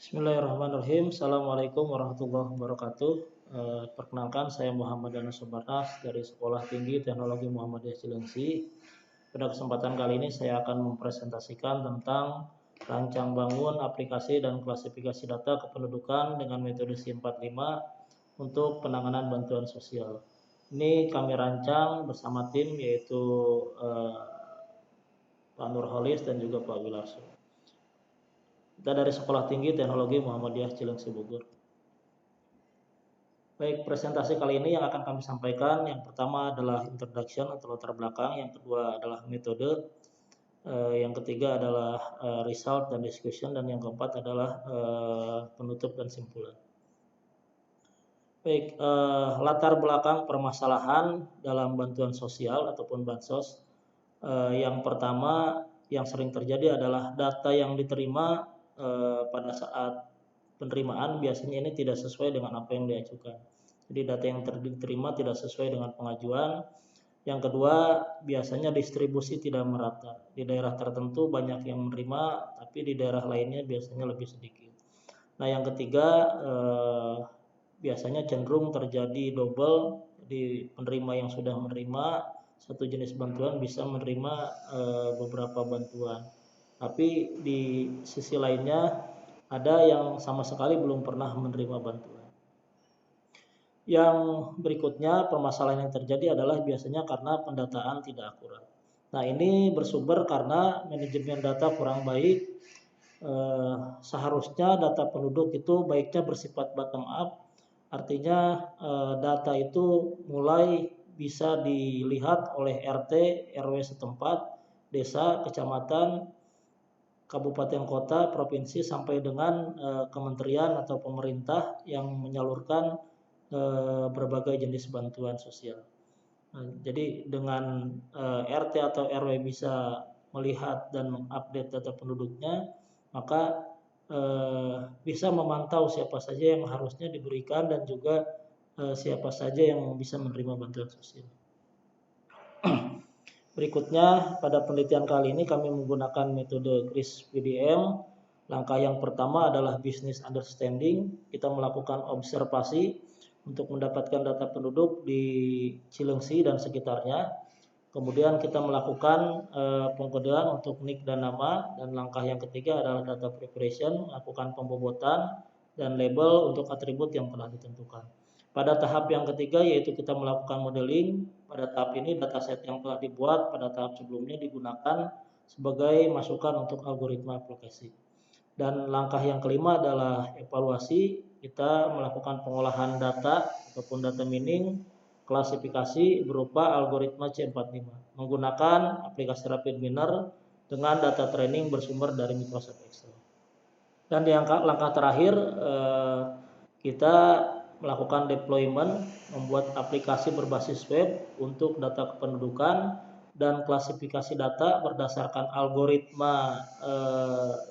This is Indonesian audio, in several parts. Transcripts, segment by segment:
Bismillahirrahmanirrahim. Assalamualaikum warahmatullahi wabarakatuh. Perkenalkan, saya Muhammad Dana Subarnas dari Sekolah Tinggi Teknologi Muhammadiyah Cilengsi. Pada kesempatan kali ini saya akan mempresentasikan tentang rancang bangun aplikasi dan klasifikasi data kependudukan dengan metode C45 untuk penanganan bantuan sosial. Ini kami rancang bersama tim, yaitu Pak Nurholis dan juga Pak Wilarso. Kita dari Sekolah Tinggi Teknologi Muhammadiyah Cilengsi Bogor. Baik, presentasi kali ini yang akan kami sampaikan, yang pertama adalah introduction atau latar belakang, yang kedua adalah metode, yang ketiga adalah result dan discussion, dan yang keempat adalah penutup dan simpulan. Baik, latar belakang permasalahan dalam bantuan sosial ataupun bansos. Yang pertama yang sering terjadi adalah data yang diterima pada saat penerimaan biasanya ini tidak sesuai dengan apa yang diajukan. Jadi data yang diterima tidak sesuai dengan pengajuan. Yang kedua, biasanya distribusi tidak merata. Di daerah tertentu banyak yang menerima, tapi di daerah lainnya biasanya lebih sedikit. Nah, yang ketiga, biasanya cenderung terjadi double. Di penerima yang sudah menerima satu jenis bantuan bisa menerima beberapa bantuan. Tapi di sisi lainnya ada yang sama sekali belum pernah menerima bantuan. Yang berikutnya, permasalahan yang terjadi adalah biasanya karena pendataan tidak akurat. Nah, ini bersumber karena manajemen data kurang baik. Seharusnya data penduduk itu baiknya bersifat bottom up, artinya data itu mulai bisa dilihat oleh RT, RW setempat, desa, kecamatan, kabupaten kota, provinsi, sampai dengan kementerian atau pemerintah yang menyalurkan berbagai jenis bantuan sosial. Nah, jadi dengan RT atau RW bisa melihat dan mengupdate data penduduknya, maka bisa memantau siapa saja yang harusnya diberikan dan juga siapa saja yang bisa menerima bantuan sosial. Berikutnya, pada penelitian kali ini kami menggunakan metode GRIS-PDM. Langkah yang pertama adalah business understanding. Kita melakukan observasi untuk mendapatkan data penduduk di Cilengsi dan sekitarnya. Kemudian kita melakukan pengkodean untuk NIK dan nama. Dan langkah yang ketiga adalah data preparation, melakukan pembobotan dan label untuk atribut yang telah ditentukan. Pada tahap yang ketiga, yaitu kita melakukan modeling. Pada tahap ini dataset yang telah dibuat pada tahap sebelumnya digunakan sebagai masukan untuk algoritma aplikasi. Dan langkah yang kelima adalah evaluasi. Kita melakukan pengolahan data ataupun data mining, klasifikasi berupa algoritma C45 menggunakan aplikasi Rapid Miner dengan data training bersumber dari Microsoft Excel. Dan di langkah terakhir, kita melakukan deployment, membuat aplikasi berbasis web untuk data kependudukan dan klasifikasi data berdasarkan algoritma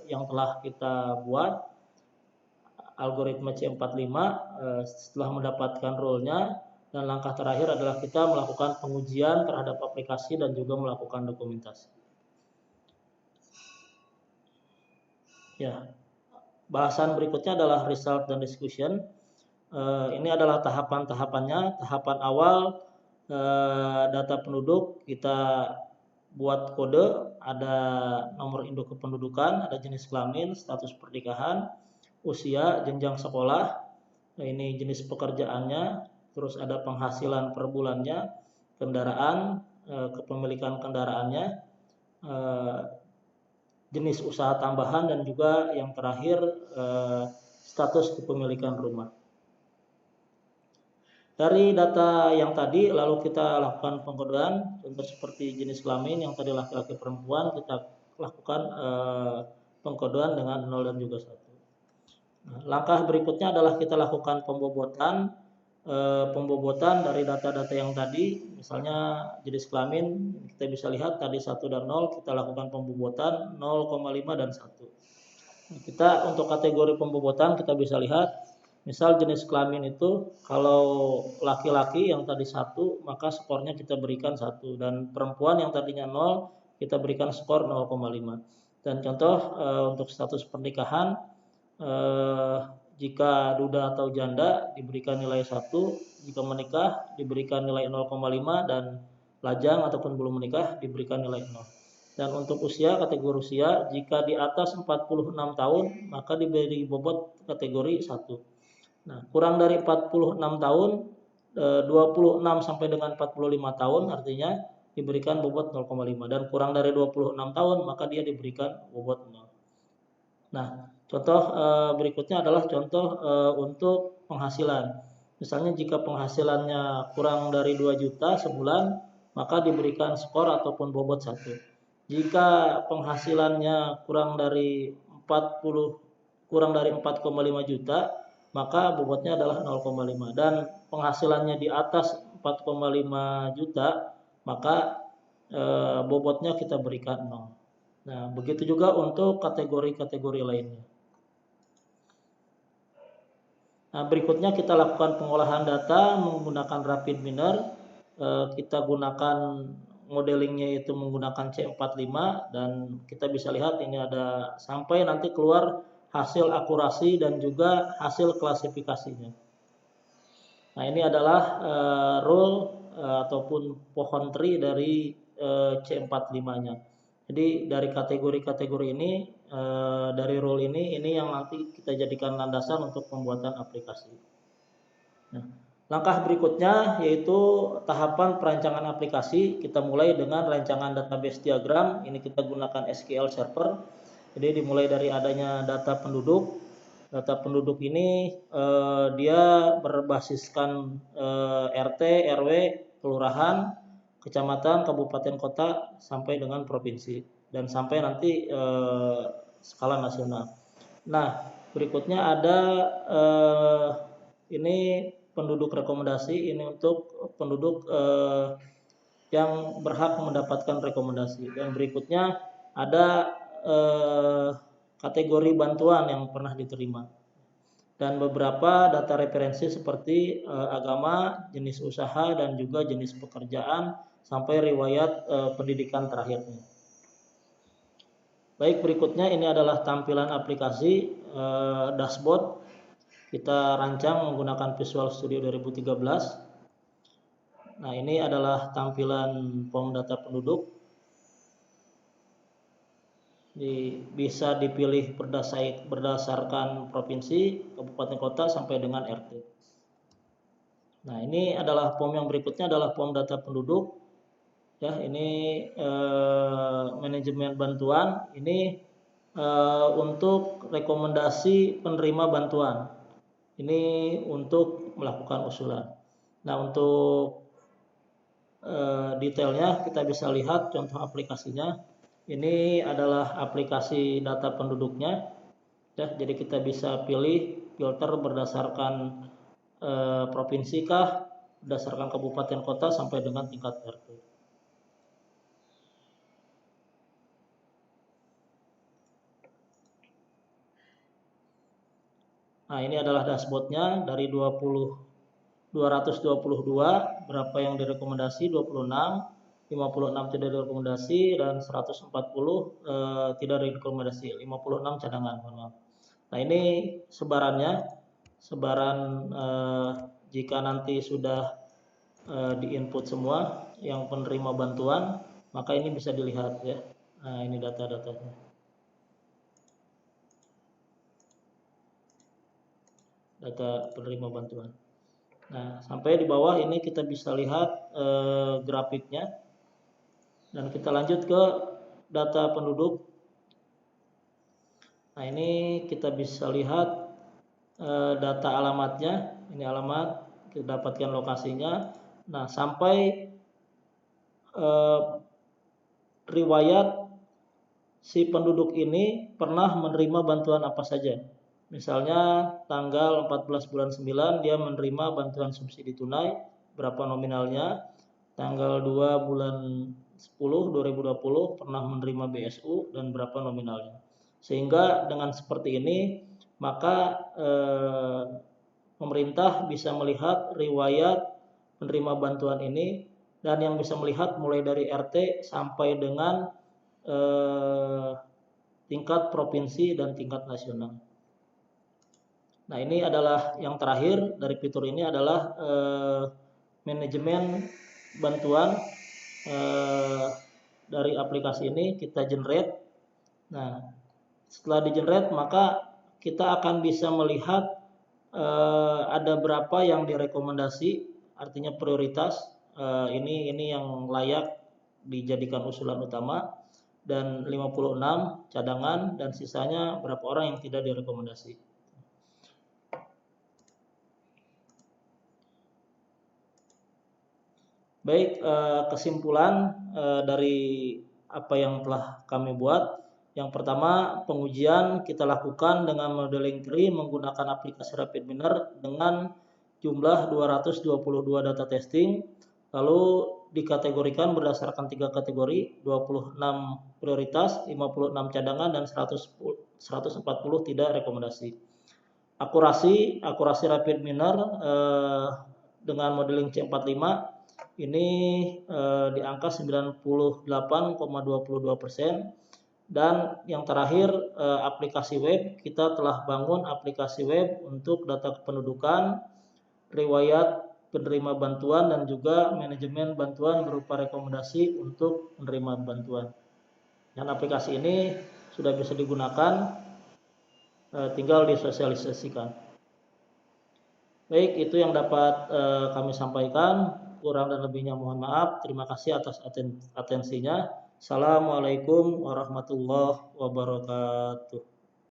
yang telah kita buat, algoritma C45. Setelah mendapatkan role-nya, dan langkah terakhir adalah kita melakukan pengujian terhadap aplikasi dan juga melakukan dokumentasi. Ya, bahasan berikutnya adalah result dan discussion. Ini adalah tahapan-tahapannya. Tahapan awal, data penduduk, kita buat kode, ada nomor induk kependudukan, ada jenis kelamin, status pernikahan, usia, jenjang sekolah, ini jenis pekerjaannya, terus ada penghasilan per bulannya, kendaraan, kepemilikan kendaraannya, jenis usaha tambahan, dan juga yang terakhir status kepemilikan rumah. Dari data yang tadi lalu kita lakukan pengkodean, contoh seperti jenis kelamin yang tadi laki-laki perempuan, kita lakukan pengkodean dengan 0 dan juga 1. Nah, langkah berikutnya adalah kita lakukan pembobotan dari data-data yang tadi, misalnya jenis kelamin, kita bisa lihat tadi 1 dan 0, kita lakukan pembobotan 0,5 dan 1. Nah, kita untuk kategori pembobotan kita bisa lihat, misal jenis kelamin itu kalau laki-laki yang tadi 1, maka skornya kita berikan 1, dan perempuan yang tadinya 0 kita berikan skor 0,5. Dan contoh untuk status pernikahan, eh, jika duda atau janda diberikan nilai 1, jika menikah diberikan nilai 0,5, dan lajang ataupun belum menikah diberikan nilai 0. Dan untuk usia, kategori usia, jika di atas 46 tahun maka diberi bobot kategori 1. Nah, kurang dari 46 tahun, 26 sampai dengan 45 tahun artinya diberikan bobot 0,5, dan kurang dari 26 tahun maka dia diberikan bobot 0. Nah, contoh berikutnya adalah contoh untuk penghasilan. Misalnya jika penghasilannya kurang dari 2 juta sebulan, maka diberikan skor ataupun bobot 1. Jika penghasilannya kurang dari 4,5 juta, maka bobotnya adalah 0,5. Dan penghasilannya di atas 4,5 juta, maka bobotnya kita berikan 0. Nah, begitu juga untuk kategori-kategori lainnya. Nah, berikutnya kita lakukan pengolahan data menggunakan rapid miner. Kita gunakan modelingnya itu menggunakan C45, dan kita bisa lihat ini ada sampai nanti keluar hasil akurasi dan juga hasil klasifikasinya. Nah, ini adalah rule ataupun pohon tree dari C45-nya. Jadi dari kategori-kategori ini, dari rule ini yang nanti kita jadikan landasan untuk pembuatan aplikasi. Nah, langkah berikutnya yaitu tahapan perancangan aplikasi. Kita mulai dengan rancangan database diagram. Ini kita gunakan SQL Server. Jadi dimulai dari adanya data penduduk. Data penduduk ini dia berbasiskan RT, RW, kelurahan, kecamatan, kabupaten, kota, sampai dengan provinsi, dan sampai nanti skala nasional. Nah, berikutnya ada ini penduduk rekomendasi. Ini untuk penduduk yang berhak mendapatkan rekomendasi. Dan berikutnya ada kategori bantuan yang pernah diterima, dan beberapa data referensi seperti agama, jenis usaha, dan juga jenis pekerjaan, sampai riwayat pendidikan terakhirnya. Baik, berikutnya ini adalah tampilan aplikasi dashboard. Kita rancang menggunakan Visual Studio 2013. Nah, ini adalah tampilan form data penduduk. Bisa dipilih berdasarkan provinsi, kabupaten, kota, sampai dengan RT. Nah, ini adalah form yang berikutnya adalah form data penduduk. Ya, ini manajemen bantuan. Ini untuk rekomendasi penerima bantuan. Ini untuk melakukan usulan. Nah, untuk detailnya kita bisa lihat contoh aplikasinya. Ini adalah aplikasi data penduduknya. Ya, jadi kita bisa pilih filter berdasarkan provinsi kah, berdasarkan kabupaten, kota, sampai dengan tingkat RT. Nah, ini adalah dashboardnya. Dari 222 berapa yang direkomendasi, 26, 56 tidak direkomendasi, dan 140 tidak direkomendasi, 56 cadangan. Nah, ini sebarannya, sebaran jika nanti sudah diinput semua yang penerima bantuan, maka ini bisa dilihat ya. Nah, ini data-datanya. Data penerima bantuan. Nah, sampai di bawah ini kita bisa lihat grafiknya. Dan kita lanjut ke data penduduk. Nah, ini kita bisa lihat data alamatnya. Ini alamat, kita dapatkan lokasinya. Nah, sampai riwayat si penduduk ini pernah menerima bantuan apa saja. Misalnya tanggal 14 bulan 9 dia menerima bantuan subsidi tunai, berapa nominalnya. Tanggal 2 bulan 10 2020 pernah menerima BSU dan berapa nominalnya. Sehingga dengan seperti ini maka pemerintah bisa melihat riwayat penerima bantuan ini, dan yang bisa melihat mulai dari RT sampai dengan tingkat provinsi dan tingkat nasional. Nah, ini adalah yang terakhir dari fitur ini adalah manajemen bantuan dari aplikasi ini kita generate. Nah, setelah di generate maka kita akan bisa melihat ada berapa yang direkomendasi, artinya prioritas. Ini yang layak dijadikan usulan utama, dan 56 cadangan, dan sisanya berapa orang yang tidak direkomendasi. Baik, kesimpulan dari apa yang telah kami buat. Yang pertama, pengujian kita lakukan dengan modeling tree menggunakan aplikasi RapidMiner dengan jumlah 222 data testing, lalu dikategorikan berdasarkan 3 kategori, 26 prioritas, 56 cadangan, dan 140 tidak rekomendasi. Akurasi RapidMiner dengan modeling C45 ini di angka 98,22%. Dan yang terakhir, aplikasi web, kita telah bangun aplikasi web untuk data kependudukan, riwayat penerima bantuan, dan juga manajemen bantuan berupa rekomendasi untuk penerima bantuan. Dan aplikasi ini sudah bisa digunakan, tinggal disosialisasikan. Baik, itu yang dapat kami sampaikan. Kurang dan lebihnya mohon maaf. Terima kasih atas atensinya. Assalamualaikum warahmatullahi wabarakatuh.